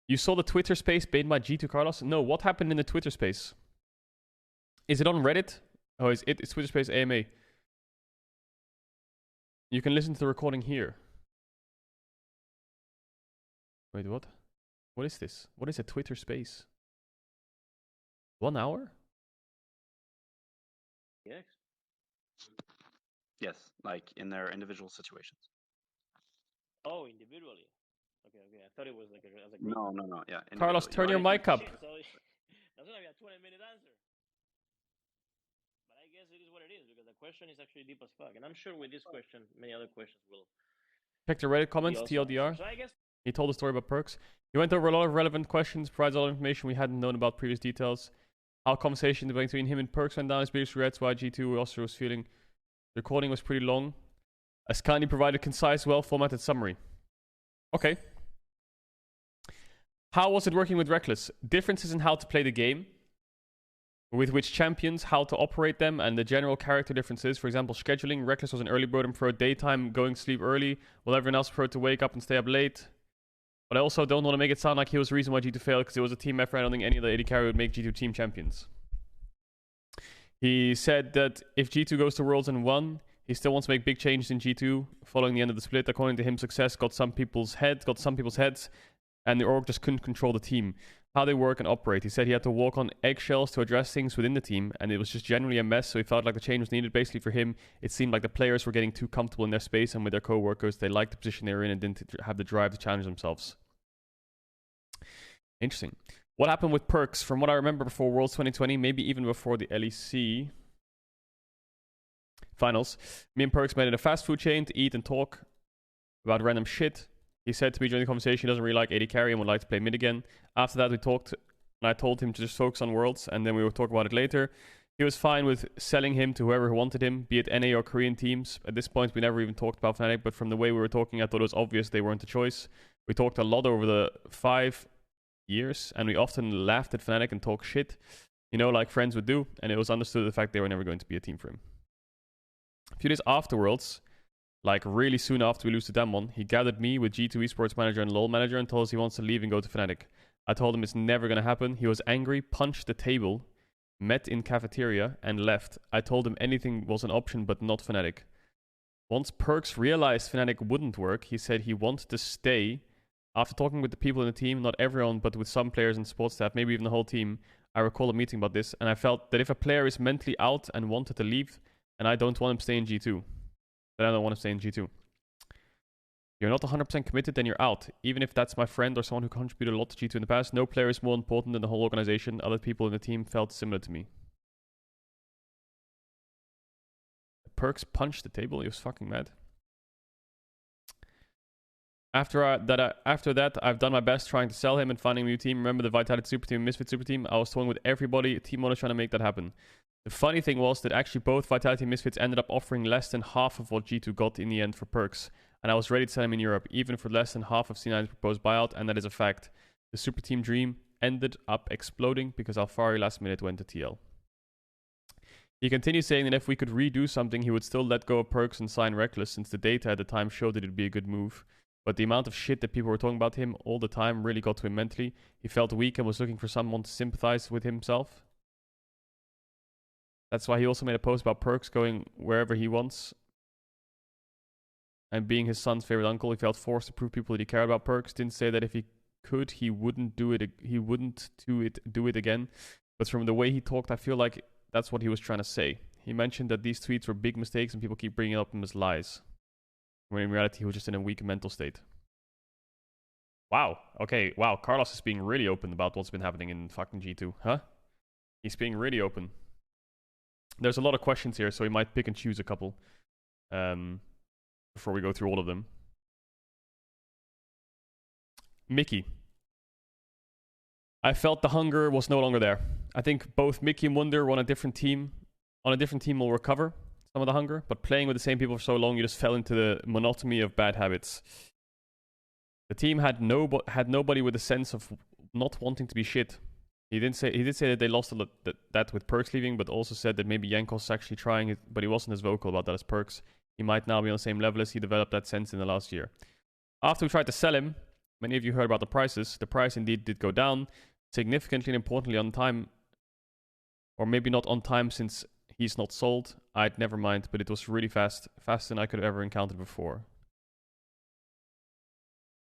You saw the Twitter space made by G2 Carlos? No, what happened in the Twitter space? Is it on Reddit? Oh, it's Twitter space AMA. You can listen to the recording here. Wait, what? What is this? What is a Twitter space? 1 hour? Yes. Yes, like in their individual situations. Oh, individually. Okay. I thought it was like as a group. No. Yeah. Carlos, turn your mic up. Shit, so that's gonna be a 20-minute answer. But I guess it is what it is because the question is actually deep as fuck, and I'm sure with this question, many other questions will. Check the Reddit comments, TLDR. So I guess He told a story about Perkz. He went over a lot of relevant questions, provides all the information we hadn't known about previous details. How conversation between him and Perkz went down, his biggest regrets, why G2 also was feeling. The recording was pretty long. As kindly provided concise, well-formatted summary. Okay. How was it working with Reckless? Differences in how to play the game, with which champions, how to operate them, and the general character differences. For example, scheduling. Reckless was an early bird and preferred daytime, going to sleep early, while everyone else preferred to wake up and stay up late. But I also don't want to make it sound like he was the reason why G2 failed, because it was a team effort. I don't think any of the AD carry would make G2 team champions. He said that if G2 goes to Worlds and won, he still wants to make big changes in G2 following the end of the split. According to him, success got some people's heads, and the org just couldn't control the team, how they work and operate. He said he had to walk on eggshells to address things within the team, and it was just generally a mess, so he felt like the change was needed. Basically for him, it seemed like the players were getting too comfortable in their space and with their co-workers. They liked the position they were in and didn't have the drive to challenge themselves. Interesting. What happened with Perkz? From what I remember before Worlds 2020, maybe even before the LEC finals, me and Perkz met in a fast food chain to eat and talk about random shit. He said to me during the conversation he doesn't really like AD carry and would like to play mid again. After that we talked, and I told him to just focus on Worlds, and then we would talk about it later. He was fine with selling him to whoever wanted him, be it NA or Korean teams. At this point we never even talked about Fnatic, but from the way we were talking I thought it was obvious they weren't the choice. We talked a lot over the 5 years, and we often laughed at Fnatic and talked shit, you know, like friends would do, and it was understood the fact they were never going to be a team for him. A few days afterwards, like really soon after we lose to Damwon, he gathered me with G2 esports manager and LoL manager and told us he wants to leave and go to Fnatic. I told him it's never going to happen. He was angry, punched the table, met in cafeteria, and left. I told him anything was an option, but not Fnatic. Once Perkz realized Fnatic wouldn't work, he said he wanted to stay. After talking with the people in the team, not everyone, but with some players and support staff, maybe even the whole team, I recall a meeting about this, and I felt that if a player is mentally out and wanted to leave, and I don't want him to stay in G2, then I don't want to stay in G2. You're not 100% committed, then you're out. Even if that's my friend or someone who contributed a lot to G2 in the past, no player is more important than the whole organization. Other people in the team felt similar to me. Perkz punched the table. He was fucking mad. After that, I've done my best trying to sell him and finding a new team. Remember the Vitality Super Team, Misfit Super Team? I was toying with everybody. Team owner trying to make that happen. The funny thing was that actually both Vitality and Misfits ended up offering less than half of what G2 got in the end for Perkz. And I was ready to sell him in Europe, even for less than half of C9's proposed buyout, and that is a fact. The Super Team dream ended up exploding because Alfari last minute went to TL. He continued saying that if we could redo something, he would still let go of Perkz and sign Reckless, since the data at the time showed that it would be a good move. But the amount of shit that people were talking about him all the time really got to him mentally. He felt weak and was looking for someone to sympathize with himself. That's why he also made a post about Perkz going wherever he wants. And being his son's favorite uncle, he felt forced to prove people that he cared about Perkz. Didn't say that if he could, he wouldn't do it. He wouldn't do it again. But from the way he talked, I feel like that's what he was trying to say. He mentioned that these tweets were big mistakes and people keep bringing up them as lies, when in reality he was just in a weak mental state. Wow. Okay. Wow. Carlos is being really open about what's been happening in fucking G2. Huh? He's being really open. There's a lot of questions here, so we might pick and choose a couple before we go through all of them. Mickey. I felt the hunger was no longer there. I think both Mickey and Wunder were on a different team. On a different team will recover some of the hunger, but playing with the same people for so long, you just fell into the monotony of bad habits. The team had nobody with a sense of not wanting to be shit. He did say that they lost a lot that with Perkz leaving, but also said that maybe Jankos actually trying it, but he wasn't as vocal about that as Perkz. He might now be on the same level as he developed that sense in the last year. After we tried to sell him, Many of you heard about the prices. The price indeed did go down significantly and importantly on time. Or maybe not on time since he's not sold. I'd never mind, but it was really fast. Faster than I could have ever encountered before.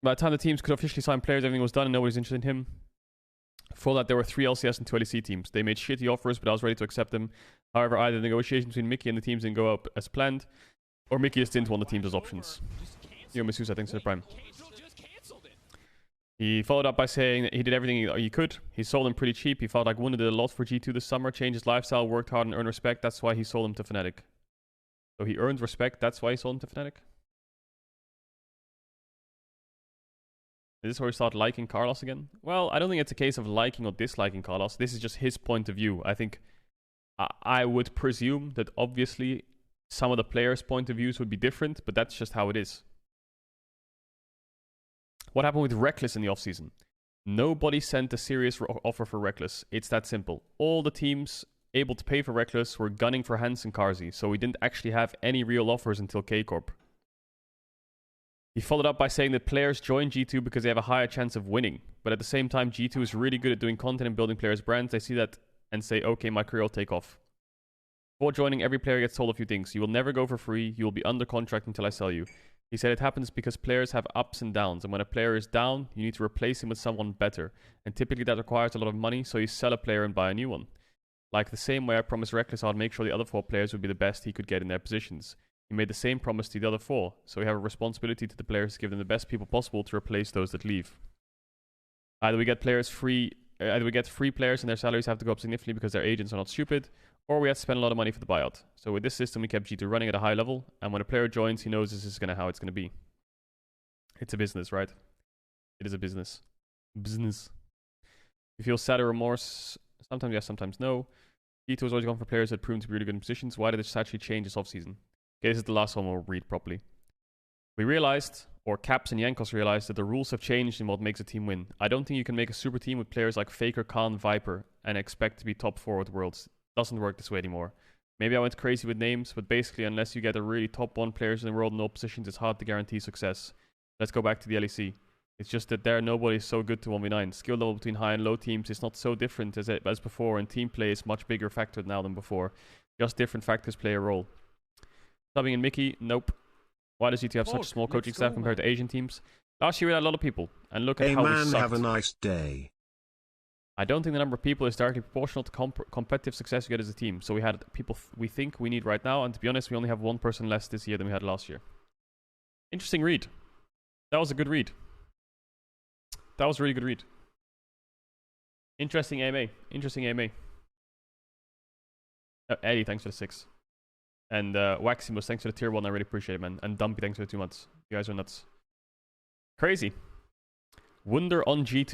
By the time the teams could officially sign players, everything was done and nobody's interested in him. For that, there were 3 LCS and 2 LEC teams. They made shitty offers, but I was ready to accept them. However, either the negotiations between Mickey and the teams didn't go up as planned, or Mickey just didn't want the teams as options. Yo, Masusa, thanks for the prime. He followed up by saying that he did everything he could. He sold him pretty cheap. He felt like Wunder did a lot for G2 this summer, changed his lifestyle, worked hard and earned respect. That's why he sold him to Fnatic. So he earned respect, that's why he sold him to Fnatic? Is this where we start liking Carlos again? Well, I don't think it's a case of liking or disliking Carlos. This is just his point of view. I think I would presume that obviously some of the players' point of views would be different, but that's just how it is. What happened with Reckless in the offseason? Nobody sent a serious offer for Reckless. It's that simple. All the teams able to pay for Reckless were gunning for Hans and Carzzy, so we didn't actually have any real offers until K-Corp. He followed up by saying that players join G2 because they have a higher chance of winning. But at the same time, G2 is really good at doing content and building players' brands. They see that and say, okay, my career will take off. Before joining, every player gets told a few things. You will never go for free. You will be under contract until I sell you. He said it happens because players have ups and downs. And when a player is down, you need to replace him with someone better. And typically that requires a lot of money, so you sell a player and buy a new one. Like the same way I promised Reckless I'd make sure the other 4 players would be the best he could get in their positions. He made the same promise to the other 4, so we have a responsibility to the players to give them the best people possible to replace those that leave. Either we get free players and their salaries have to go up significantly because their agents are not stupid, or we have to spend a lot of money for the buyout. So with this system, we kept G2 running at a high level, and when a player joins, he knows this is how it's gonna be. It's a business, right? It is a business. Business. You feel sad or remorse? Sometimes yes, sometimes no. G2 has always gone for players that proven to be really good in positions. Why did it actually change this offseason? Okay, this is the last one we'll read properly. We realized, or Caps and Yankos realized, that the rules have changed in what makes a team win. I don't think you can make a super team with players like Faker, Khan, Viper, and expect to be top 4 at Worlds. Doesn't work this way anymore. Maybe I went crazy with names, but basically, unless you get a really top 1 players in the world in all positions, it's hard to guarantee success. Let's go back to the LEC. It's just that there nobody is so good to 1v9. Skill level between high and low teams is not so different as before, and team play is much bigger factor now than before. Just different factors play a role. Subbing in Mickey, nope. Why does G2 have such a small coaching staff compared to Asian teams? Last year we had a lot of people, and look at how we sucked. Have a nice day. I don't think the number of people is directly proportional to competitive success you get as a team. So we had people we think we need right now, and to be honest, we only have 1 person less this year than we had last year. Interesting read. That was a good read. That was a really good read. Interesting AMA. Interesting AMA. Eddie, thanks for the 6. And Waximus, thanks for the tier 1. I really appreciate it, man. And Dumpy, thanks for the 2 months. You guys are nuts. Crazy. Wunder on G2.